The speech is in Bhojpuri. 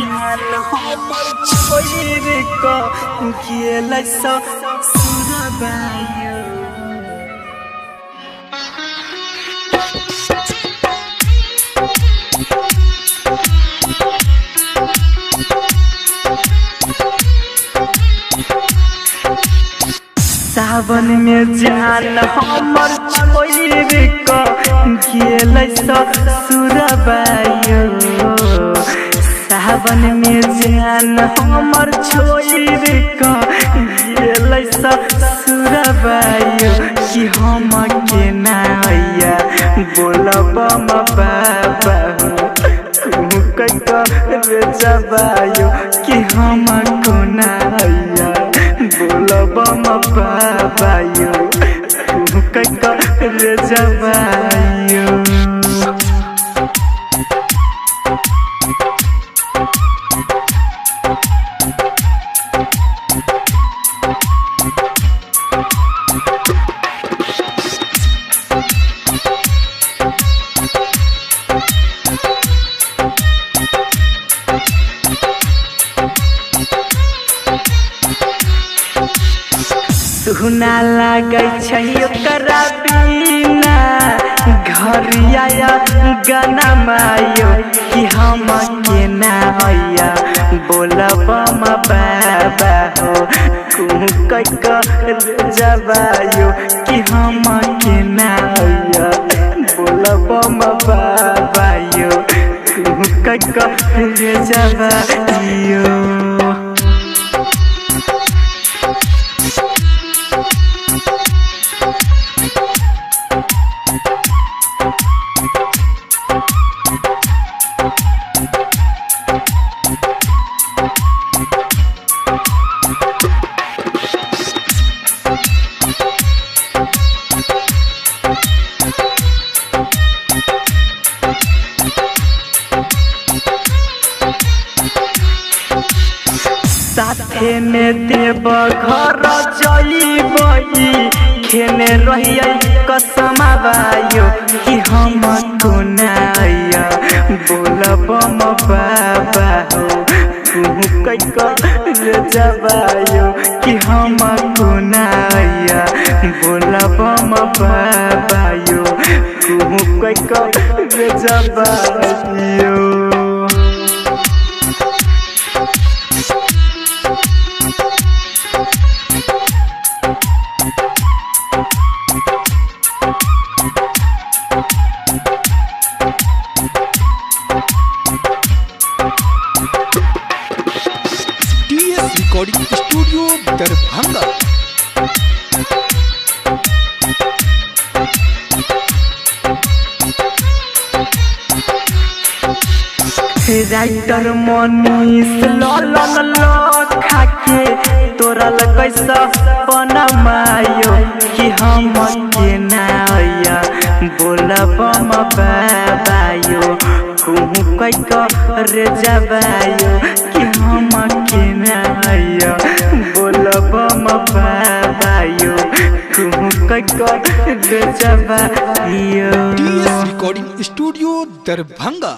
जान हमर छोड़ क गेलै ससुरबायो। सावन में जान हमर छोड़ क गेलै ससुरबायो। सावन में जान हमर छोड़ क गेलै ससुरबायो। कि हम के नाया बोलब बाबा रे जबायो। कि हम को नाया बोलब बाबायो रे जबायो। सुना लागै छै ओकरा बिना घरिया गाना मायो। कि हम के नाया बोलब बाबा हो जबायो। कि हम के नाया बोलब बाबायो जबायो। साथे में देव घर जइबई खेने रहिए कसम बायो। कि हम को नाया बोलब बाबा हो रे जबायो। कि हम को नाया बोलब बाबायो रे जबायो। Recording studio Darbhanga. Writer Manish Lalan लखा के तोरल कैसा बनमायो। कि हम के नाया बोलब बाबायो रे जबायो। कि हम के नाया बोलब बाबायो रे जबायो। Recording studio Darbhanga.